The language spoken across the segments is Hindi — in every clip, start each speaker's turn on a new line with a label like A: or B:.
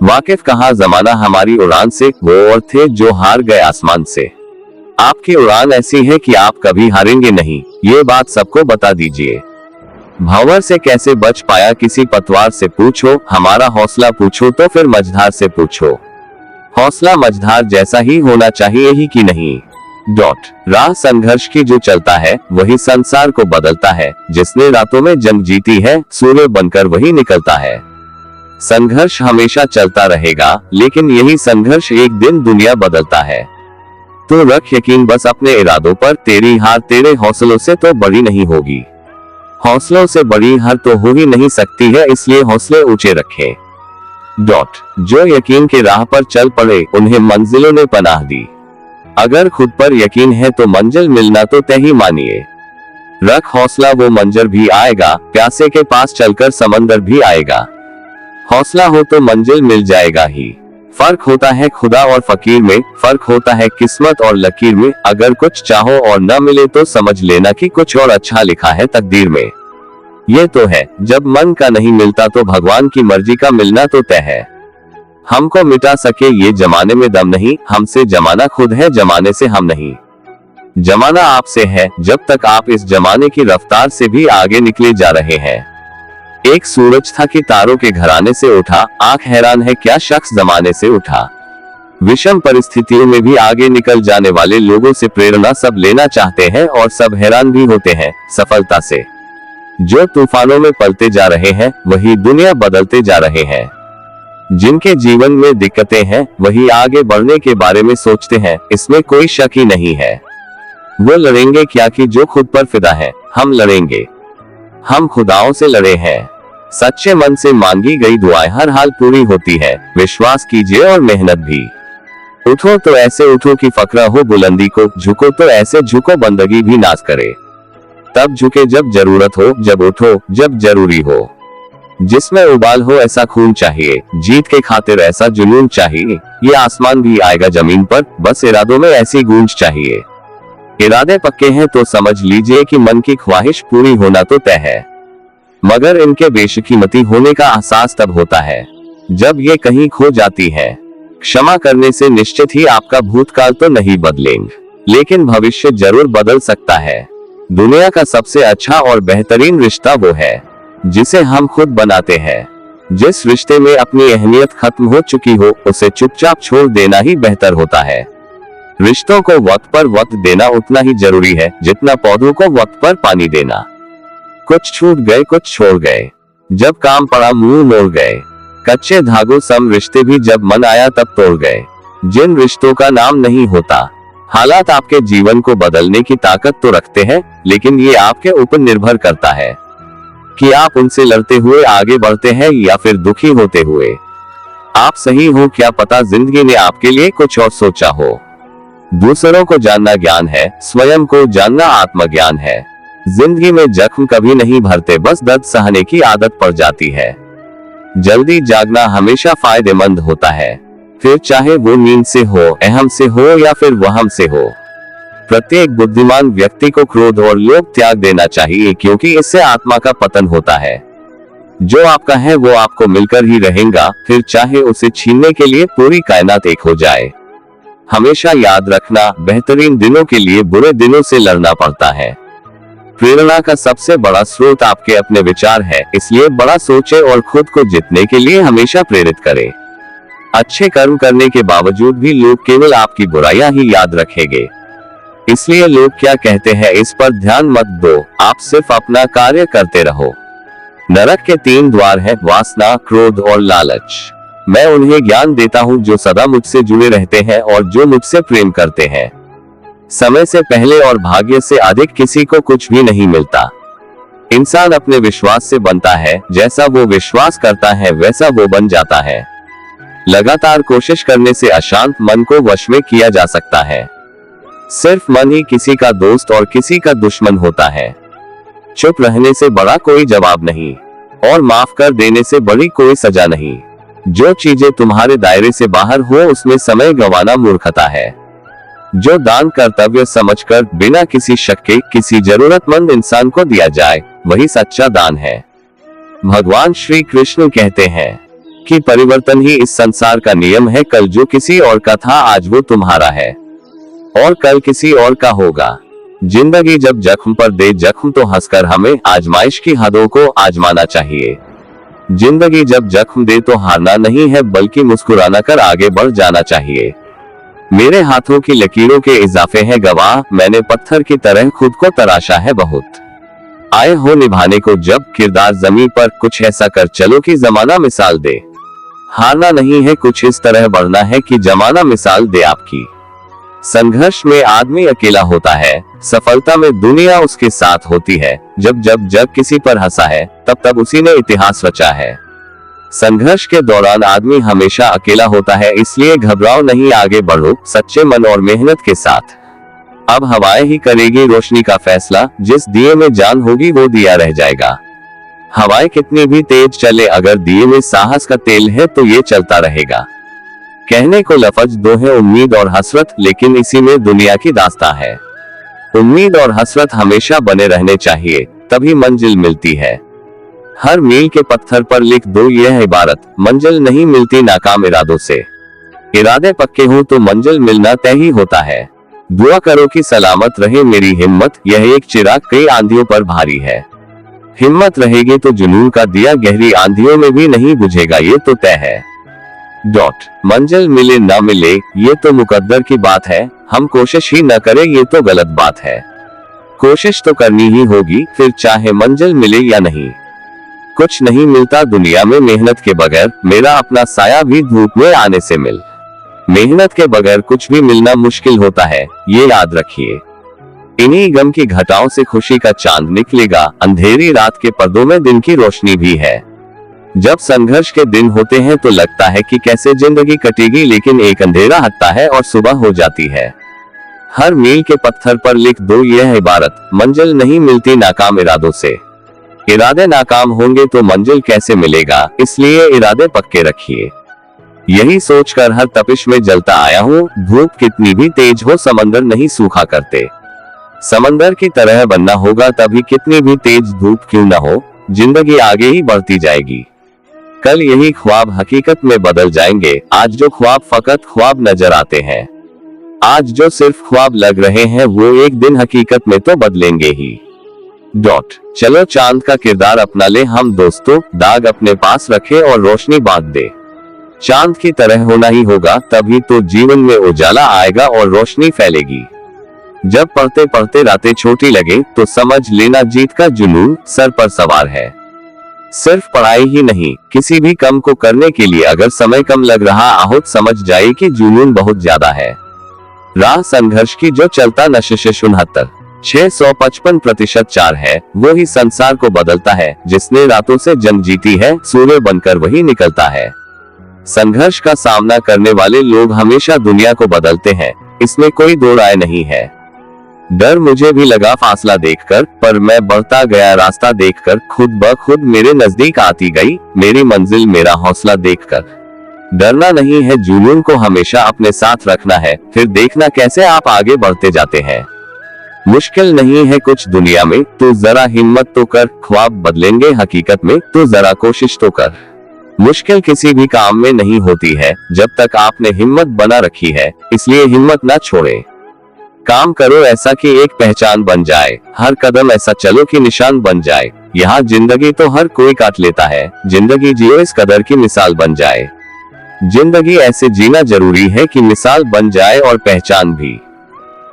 A: वाकिफ कहा जमाना हमारी उड़ान से, वो और थे जो हार गए आसमान से। आपकी उड़ान ऐसी है कि आप कभी हारेंगे नहीं, ये बात सबको बता दीजिए। भंवर से कैसे बच पाया किसी पतवार से पूछो, हमारा हौसला पूछो तो फिर मझधार से पूछो। हौसला मझधार जैसा ही होना चाहिए ही कि नहीं। राह संघर्ष की जो चलता है वही संसार को बदलता है। जिसने रातों में जंग जीती है सूर्य बनकर वही निकलता है। संघर्ष हमेशा चलता रहेगा, लेकिन यही संघर्ष एक दिन दुनिया बदलता है। तो रख यकीन बस अपने इरादों पर, तेरी हार तेरे हौसलों से तो बड़ी नहीं होगी। हौसलों से बड़ी हार तो हो ही नहीं सकती है, इसलिए हौसले ऊंचे रखें। जो यकीन के राह पर चल पड़े उन्हें मंजिलों ने पनाह दी। अगर खुद पर यकीन है तो मंजिल मिलना तो तय ही मानिए। रख हौसला वो मंजर भी आएगा, प्यासे के पास चलकर समंदर भी आएगा। हौसला हो तो मंजिल मिल जाएगा ही। फर्क होता है खुदा और फकीर में, फर्क होता है किस्मत और लकीर में। अगर कुछ चाहो और न मिले तो समझ लेना कि कुछ और अच्छा लिखा है तकदीर में। ये तो है, जब मन का नहीं मिलता तो भगवान की मर्जी का मिलना तो तय है। हमको मिटा सके ये जमाने में दम नहीं, हमसे जमाना खुद है, जमाने से हम नहीं। जमाना आपसे है, जब तक आप इस जमाने की रफ्तार से भी आगे निकले जा रहे हैं। एक सूरज था कि तारों के घराने से उठा, आंख हैरान है क्या शख्स जमाने से उठा। विषम परिस्थितियों में भी आगे निकल जाने वाले लोगों से प्रेरणा सब लेना चाहते हैं और सब हैरान भी होते हैं सफलता से। जो तूफानों में पलते जा रहे हैं वही दुनिया बदलते जा रहे हैं। जिनके जीवन में दिक्कतें हैं वही आगे बढ़ने के बारे में सोचते हैं, इसमें कोई शक ही नहीं है। वो लड़ेंगे क्या कि जो खुद पर फिदा है। हम लड़ेंगे, हम खुदाओं से लड़े हैं। सच्चे मन से मांगी गई दुआएं हर हाल पूरी होती है। विश्वास कीजिए और मेहनत भी। उठो तो ऐसे उठो कि फकरा हो बुलंदी को, झुको तो ऐसे झुको बंदगी भी नाज करे। तब झुके जब जरूरत हो, जब उठो जब जरूरी हो। जिसमें उबाल हो ऐसा खून चाहिए, जीत के खातिर ऐसा जुनून चाहिए। ये आसमान भी आएगा जमीन पर, बस इरादों में ऐसी गूंज चाहिए। इरादे पक्के हैं तो समझ लीजिए कि मन की ख्वाहिश पूरी होना तो तय है। मगर इनके बेशकीमती होने का एहसास तब होता है जब ये कहीं खो जाती है। क्षमा करने से निश्चित ही आपका भूतकाल तो नहीं बदलेंगे, लेकिन भविष्य जरूर बदल सकता है। दुनिया का सबसे अच्छा और बेहतरीन रिश्ता वो है जिसे हम खुद बनाते हैं। जिस रिश्ते में अपनी अहमियत खत्म हो चुकी हो उसे चुपचाप छोड़ देना ही बेहतर होता है। रिश्तों को वक्त पर वक्त देना उतना ही जरूरी है जितना पौधों को वक्त पर पानी देना। कुछ छूट गए कुछ छोड़ गए, जब काम पड़ा मुंह मोड़ गए। कच्चे धागों सम रिश्ते भी जब मन आया तब तोड़ गए। जिन रिश्तों का नाम नहीं होता। हालात आपके जीवन को बदलने की ताकत तो रखते हैं, लेकिन ये आपके ऊपर निर्भर करता है कि आप उनसे लड़ते हुए आगे बढ़ते हैं या फिर दुखी होते हुए। आप सही हो क्या पता जिंदगी ने आपके लिए कुछ और सोचा हो। दूसरों को जानना ज्ञान है, स्वयं को जानना आत्मज्ञान है। जिंदगी में जख्म कभी नहीं भरते, बस दर्द सहने की आदत पड़ जाती है। जल्दी जागना हमेशा फायदेमंद होता है, फिर चाहे वो नींद से हो, अहम से हो या फिर वहम से हो। प्रत्येक बुद्धिमान व्यक्ति को क्रोध और लोभ त्याग देना चाहिए, क्योंकि इससे आत्मा का पतन होता है। जो आपका है वो आपको मिलकर ही रहेगा, फिर चाहे उसे छीनने के लिए पूरी कायनात एक हो जाए। हमेशा याद रखना, बेहतरीन दिनों के लिए बुरे दिनों से लड़ना पड़ता है। प्रेरणा का सबसे बड़ा स्रोत आपके अपने विचार है, इसलिए बड़ा सोचे और खुद को जीतने के लिए हमेशा प्रेरित करें। अच्छे कर्म करने के बावजूद भी लोग केवल आपकी बुराइयां ही याद रखेंगे, इसलिए लोग क्या कहते हैं इस पर ध्यान मत दो, आप सिर्फ अपना कार्य करते रहो। नरक के 3 द्वार हैं, वासना, क्रोध और लालच। मैं उन्हें ज्ञान देता हूँ जो सदा मुझसे जुड़े रहते हैं और जो मुझसे प्रेम करते हैं। समय से पहले और भाग्य से अधिक किसी को कुछ भी नहीं मिलता। इंसान अपने विश्वास से बनता है, जैसा वो विश्वास करता है वैसा वो बन जाता है। लगातार कोशिश करने से अशांत मन को वश में किया जा सकता है। सिर्फ मन ही किसी का दोस्त और किसी का दुश्मन होता है। चुप रहने से बड़ा कोई जवाब नहीं, और माफ कर देने से बड़ी कोई सजा नहीं। जो चीजें तुम्हारे दायरे से बाहर हो उसमें समय गंवाना मूर्खता है। जो दान कर्तव्य समझकर बिना किसी शक के किसी जरूरतमंद इंसान को दिया जाए वही सच्चा दान है। भगवान श्री कृष्ण कहते हैं क्योंकि परिवर्तन ही इस संसार का नियम है। कल जो किसी और का था आज वो तुम्हारा है और कल किसी और का होगा। जिंदगी जब जख्म पर दे जख्म तो हंसकर हमें आजमाइश की हदों को आजमाना चाहिए। जिंदगी जब जख्म दे तो हारना नहीं है बल्कि मुस्कुराना कर आगे बढ़ जाना चाहिए। मेरे हाथों की लकीरों के इजाफे हैं गवाह, मैंने पत्थर की तरह खुद को तराशा है बहुत। आए हो निभाने को जब किरदार जमीन पर कुछ ऐसा कर चलो कि जमाना मिसाल दे। हारना नहीं है कुछ इस तरह बढ़ना है कि जमाना मिसाल दे आपकी। संघर्ष में आदमी अकेला होता है, सफलता में दुनिया उसके साथ होती है। जब जब जग किसी पर हंसा है तब तब उसी ने इतिहास रचा है। संघर्ष के दौरान आदमी हमेशा अकेला होता है, इसलिए घबराओ नहीं, आगे बढ़ो सच्चे मन और मेहनत के साथ। अब हवाएं ही करेगी रोशनी का फैसला, जिस दिए में जान होगी वो दिया रह जाएगा। हवाएं कितनी भी तेज चले अगर दिए में साहस का तेल है तो ये चलता रहेगा। कहने को लफ्ज दो है उम्मीद और हसरत, लेकिन इसी में दुनिया की दास्तां है। उम्मीद और हसरत हमेशा बने रहने चाहिए, तभी मंजिल मिलती है। हर मील के पत्थर पर लिख दो यह इबारत, मंजिल नहीं मिलती नाकाम इरादों से। इरादे पक्के हो तो मंजिल मिलना तय ही होता है। दुआ करो कि सलामत रहे मेरी हिम्मत, यह एक चिराग कई आंधियों पर भारी है। हिम्मत रहेगी तो जुनून का दिया गहरी आंधियों में भी नहीं बुझेगा, ये तो तय है। मंजिल मिले ना मिले ये तो मुकद्दर की बात है, हम कोशिश ही न करें ये तो गलत बात है। कोशिश तो करनी ही होगी फिर चाहे मंजिल मिले या नहीं। कुछ नहीं मिलता दुनिया में मेहनत के बगैर, मेरा अपना साया भी धूप में आने से मिल। मेहनत के बगैर कुछ भी मिलना मुश्किल होता है, ये याद रखिए। इन्हीं गम की घटाओं से खुशी का चांद निकलेगा, अंधेरी रात के पर्दों में दिन की रोशनी भी है। जब संघर्ष के दिन होते हैं तो लगता है कि कैसे जिंदगी कटेगी, लेकिन एक अंधेरा हटता है और सुबह हो जाती है। हर मील के पत्थर पर लिख दो यह इबारत, मंजिल नहीं मिलती नाकाम इरादों से। इरादे नाकाम होंगे तो मंजिल कैसे मिलेगा, इसलिए इरादे पक्के रखिए। यही सोचकर हर तपिश में जलता आया हूँ, धूप कितनी भी तेज हो समंदर नहीं सूखा करते। समंदर की तरह बनना होगा तभी कितनी भी तेज धूप क्यों न हो, जिंदगी आगे ही बढ़ती जाएगी। कल यही ख्वाब हकीकत में बदल जाएंगे, आज जो ख्वाब फकत ख्वाब नजर आते हैं, आज जो सिर्फ ख्वाब लग रहे हैं वो एक दिन हकीकत में तो बदलेंगे ही। चलो चांद का किरदार अपना ले हम दोस्तों, दाग अपने पास रखे और रोशनी बांट दे। चांद की तरह होना ही होगा तभी तो जीवन में उजाला आएगा और रोशनी फैलेगी। जब पढ़ते पढ़ते रातें छोटी लगे तो समझ लेना जीत का जुनून सर पर सवार है। सिर्फ पढ़ाई ही नहीं, किसी भी काम को करने के लिए अगर समय कम लग रहा आहत समझ जाए कि जुनून बहुत ज्यादा है। राह संघर्ष की जो चलता नशे 655% 4 है, वो ही संसार को बदलता है। जिसने रातों से जंग जीती है सूर्य बनकर वही निकलता है। संघर्ष का सामना करने वाले लोग हमेशा दुनिया को बदलते हैं, इसमें कोई दो राय नहीं है। डर मुझे भी लगा फासला देखकर, पर मैं बढ़ता गया रास्ता देखकर, खुद ब खुद मेरे नजदीक आती गई मेरी मंजिल मेरा हौसला देखकर। डरना नहीं है, जुनून को हमेशा अपने साथ रखना है, फिर देखना कैसे आप आगे बढ़ते जाते हैं। मुश्किल नहीं है कुछ दुनिया में, तो जरा हिम्मत तो कर, ख्वाब बदलेंगे हकीकत में, तो जरा कोशिश तो कर। मुश्किल किसी भी काम में नहीं होती है जब तक आपने हिम्मत बना रखी है, इसलिए हिम्मत ना छोड़े। काम करो ऐसा कि एक पहचान बन जाए, हर कदम ऐसा चलो कि निशान बन जाए। यहाँ जिंदगी तो हर कोई काट लेता है, जिंदगी जियो इस कदर की मिसाल बन जाए। जिंदगी ऐसे जीना जरूरी है कि मिसाल बन जाए और पहचान भी।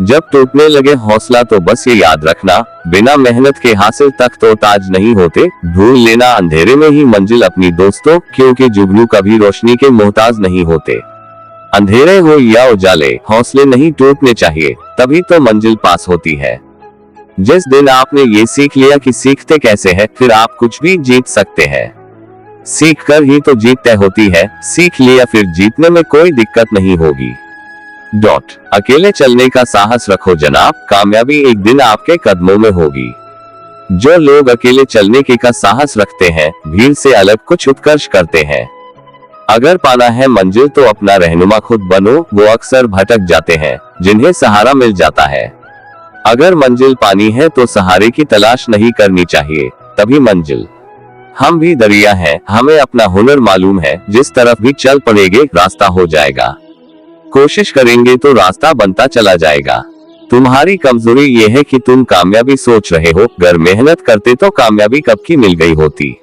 A: जब टूटने लगे हौसला तो बस ये याद रखना, बिना मेहनत के हासिल तक तो ताज नहीं होते। ढूंढ लेना अंधेरे में ही मंजिल अपनी दोस्तों, क्योंकि जुगनू कभी रोशनी के मोहताज नहीं होते। अंधेरे हो या उजाले, हौसले नहीं टूटने चाहिए, तभी तो मंजिल पास होती है। जिस दिन आपने ये सीख लिया कि सीखते कैसे है, फिर आप कुछ भी जीत सकते हैं। सीख कर ही तो जीत तय होती है, सीख लिया फिर जीतने में कोई दिक्कत नहीं होगी। अकेले चलने का साहस रखो जनाब, कामयाबी एक दिन आपके कदमों में होगी। जो लोग अकेले चलने के का साहस रखते हैं, भीड़ से अलग कुछ उत्कर्ष करते हैं। अगर पाना है मंजिल तो अपना रहनुमा खुद बनो, वो अक्सर भटक जाते हैं जिन्हें सहारा मिल जाता है। अगर मंजिल पानी है तो सहारे की तलाश नहीं करनी चाहिए, तभी मंजिल हम भी दरिया हैं, हमें अपना हुनर मालूम है, जिस तरफ भी चल पड़ेंगे रास्ता हो जाएगा। कोशिश करेंगे तो रास्ता बनता चला जाएगा। तुम्हारी कमजोरी ये है कि तुम कामयाबी सोच रहे हो, अगर मेहनत करते तो कामयाबी कब की मिल गई होती।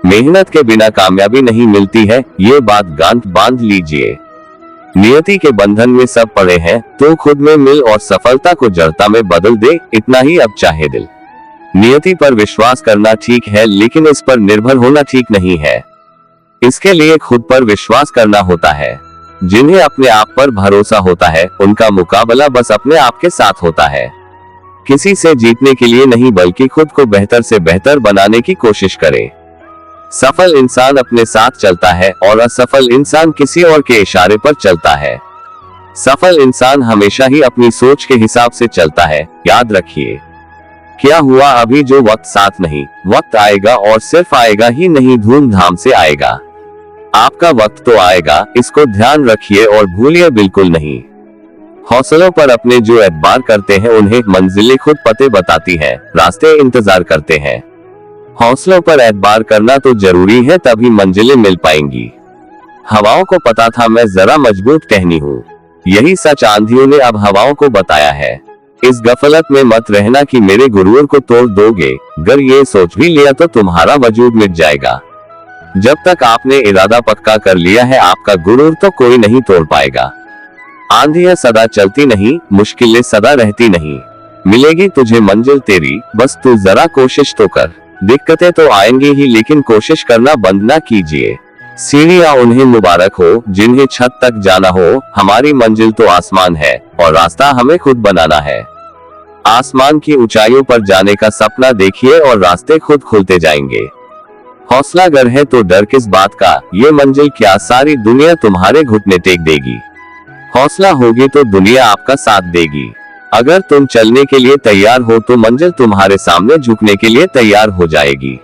A: मेहनत के बिना कामयाबी नहीं मिलती है, ये बात गांठ बांध लीजिए। नियति के बंधन में सब पड़े हैं, तो खुद में मिल और सफलता को जड़ता में बदल दे, इतना ही अब चाहे दिल। नियति पर विश्वास करना ठीक है, लेकिन इस पर निर्भर होना ठीक नहीं है। इसके लिए खुद पर विश्वास करना होता है। जिन्हें अपने आप पर भरोसा होता है, उनका मुकाबला बस अपने आप के साथ होता है। किसी से जीतने के लिए नहीं, बल्कि खुद को बेहतर से बेहतर बनाने की कोशिश करें। सफल इंसान अपने साथ चलता है और असफल इंसान किसी और के इशारे पर चलता है। सफल इंसान हमेशा ही अपनी सोच के हिसाब से चलता है। याद रखिए, क्या हुआ अभी जो वक्त साथ नहीं, वक्त आएगा और सिर्फ आएगा ही नहीं, धूमधाम से आएगा। आपका वक्त तो आएगा, इसको ध्यान रखिए और भूलिए बिल्कुल नहीं। हौसलों पर अपने जो एतबार करते हैं, उन्हें मंजिलें खुद पते बताती हैं, रास्ते इंतजार करते हैं। हौसलों पर एतबार करना तो जरूरी है, तभी मंजिलें मिल पाएंगी। हवाओं को पता था मैं जरा मजबूत टहनी हूँ, यही सच आंधियों ने अब हवाओं को बताया है। इस गफलत में मत रहना कि मेरे गुरूर को तोड़ दोगे, अगर ये सोच भी लिया तो तुम्हारा वजूद मिट जाएगा। जब तक आपने इरादा पक्का कर लिया है, आपका गुरूर तो कोई नहीं तोड़ पाएगा। आंधियां सदा चलती नहीं, मुश्किलें सदा रहती नहीं, मिलेगी तुझे मंजिल तेरी, बस तू जरा कोशिश तो कर। दिक्कतें तो आएंगी ही, लेकिन कोशिश करना बंद ना कीजिए। सीढ़ियां उन्हें मुबारक हो जिन्हें छत तक जाना हो, हमारी मंजिल तो आसमान है और रास्ता हमें खुद बनाना है। आसमान की ऊंचाइयों पर जाने का सपना देखिए और रास्ते खुद खुलते जाएंगे। हौसला अगर है तो डर किस बात का, ये मंजिल क्या सारी दुनिया तुम्हारे घुटने टेक देगी। हौसला होगी तो दुनिया आपका साथ देगी। अगर तुम चलने के लिए तैयार हो तो मंजिल तुम्हारे सामने झुकने के लिए तैयार हो जाएगी।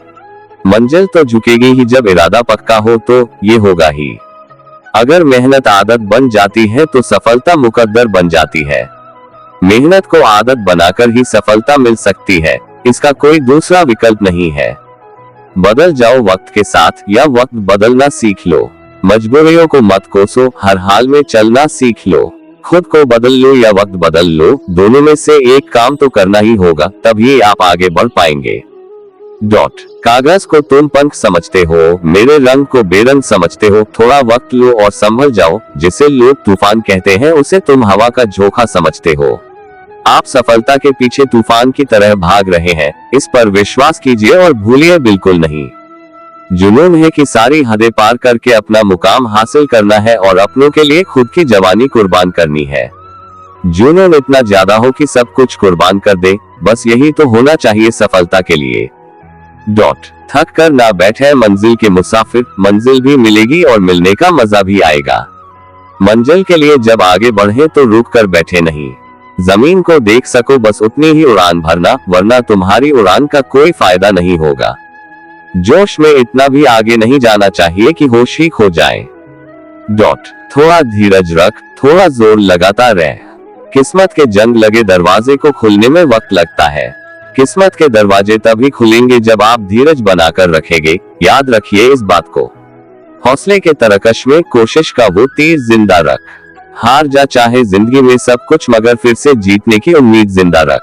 A: मंजिल तो झुकेगी ही जब इरादा पक्का हो, तो ये होगा ही। अगर मेहनत आदत बन जाती है तो सफलता मुकद्दर बन जाती है। मेहनत को आदत बनाकर ही सफलता मिल सकती है, इसका कोई दूसरा विकल्प नहीं है। बदल जाओ वक्त के साथ या वक्त बदलना सीख लो। मजबूरियों को मत कोसो, हर हाल में चलना सीख लो। खुद को बदल लो या वक्त बदल लो, दोनों में से एक काम तो करना ही होगा, तभी आप आगे बढ़ पाएंगे। कागज को तुम पंख समझते हो, मेरे रंग को बेरंग समझते हो। थोड़ा वक्त लो और संभल जाओ, जिसे लोग तूफान कहते हैं उसे तुम हवा का झोंका समझते हो। आप सफलता के पीछे तूफान की तरह भाग रहे हैं, इस पर विश्वास कीजिए और भूलिए बिल्कुल नहीं। जुनून है कि सारी हदें पार करके अपना मुकाम हासिल करना है और अपनों के लिए खुद की जवानी कुर्बान करनी है। जुनून इतना ज्यादा हो कि सब कुछ कुर्बान कर दे, बस यही तो होना चाहिए सफलता के लिए। थक कर ना बैठे मंजिल के मुसाफिर, मंजिल भी मिलेगी और मिलने का मजा भी आएगा। मंजिल के लिए जब आगे बढ़े तो रुक कर बैठे नहीं। जमीन को देख सको बस उतनी ही उड़ान भरना, वरना तुम्हारी उड़ान का कोई फायदा नहीं होगा। जोश में इतना भी आगे नहीं जाना चाहिए कि होश ही खो जाए। थोड़ा धीरज रख, थोड़ा जोर लगाता रह। किस्मत के जंग लगे दरवाजे को खुलने में वक्त लगता है। किस्मत के दरवाजे तभी खुलेंगे जब आप धीरज बनाकर रखेंगे। याद रखिए इस बात को। हौसले के तरकश में कोशिश का वो तीर जिंदा रख। हार जा चाहे जिंदगी में सब कुछ, मगर फिर से जीतने की उम्मीद जिंदा रख।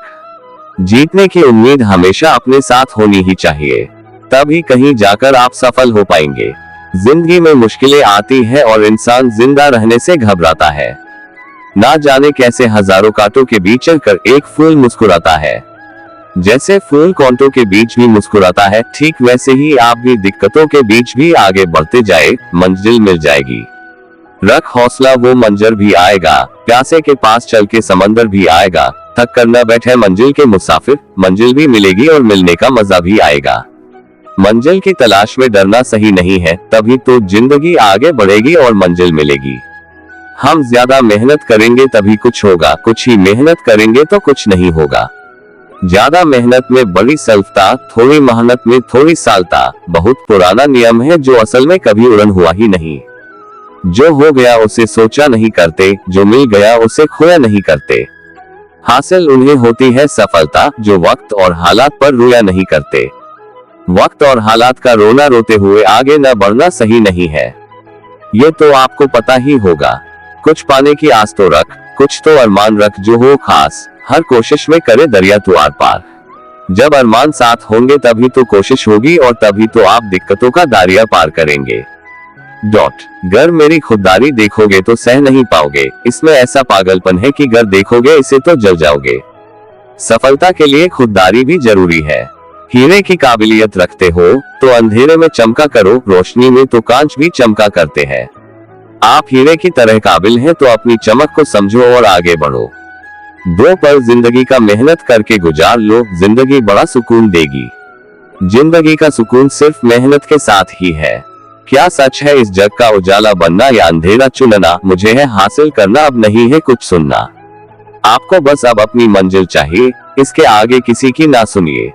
A: जीतने की उम्मीद हमेशा अपने साथ होनी ही चाहिए, तभी कहीं जाकर आप सफल हो पाएंगे। जिंदगी में मुश्किलें आती है और इंसान जिंदा रहने से घबराता है। ना जाने कैसे हजारों कांटों के बीच चलकर एक फूल मुस्कुराता है। जैसे फूल कांटों के बीच भी मुस्कुराता है, ठीक वैसे ही आप भी दिक्कतों के बीच भी आगे बढ़ते जाए, मंजिल मिल जाएगी। रख हौसला, वो मंजर भी आएगा। प्यासे के पास चल के समंदर भी आएगा। थक कर न बैठे मंजिल के मुसाफिर, मंजिल भी मिलेगी और मिलने का मजा भी आएगा। मंजिल की तलाश में डरना सही नहीं है, तभी तो जिंदगी आगे बढ़ेगी और मंजिल मिलेगी। हम ज्यादा मेहनत करेंगे तभी कुछ होगा, कुछ ही मेहनत करेंगे तो कुछ नहीं होगा। ज्यादा मेहनत में बड़ी सफलता, थोड़ी मेहनत में थोड़ी सालता, बहुत पुराना नियम है जो असल में कभी उड़न हुआ ही नहीं। जो हो गया उसे सोचा नहीं करते, जो मिल गया उसे खोया नहीं करते। हासिल उन्हें होती है सफलता जो वक्त और हालात पर रोया नहीं करते। वक्त और हालात का रोना रोते हुए आगे न बढ़ना सही नहीं है। ये तो आपको पता ही होगा। कुछ पाने की आस तो रख, कुछ तो अरमान रख जो हो खास, हर कोशिश में करे दरिया तू आर पार। जब अरमान साथ होंगे तभी तो कोशिश होगी और तभी तो आप दिक्कतों का दारिया पार करेंगे। घर मेरी खुददारी देखोगे तो सह नहीं पाओगे, इसमें ऐसा पागलपन है कि घर देखोगे इसे तो जल जाओगे। सफलता के लिए खुददारी भी जरूरी है। हीरे की काबिलियत रखते हो तो अंधेरे में चमका करो, रोशनी में तो कांच भी चमका करते हैं। आप हीरे की तरह काबिल हैं तो अपनी चमक को समझो और आगे बढ़ो। 2 पल जिंदगी का मेहनत करके गुजार लो, जिंदगी बड़ा सुकून देगी। जिंदगी का सुकून सिर्फ मेहनत के साथ ही है। क्या सच है इस जग का उजाला बनना या अंधेरा चुनना, मुझे है हासिल करना, अब नहीं है कुछ सुनना। आपको बस अब अपनी मंजिल चाहिए, इसके आगे किसी की ना सुनिए।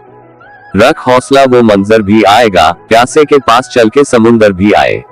A: रख हौसला, वो मंजर भी आएगा, प्यासे के पास चल के समुंदर भी आए।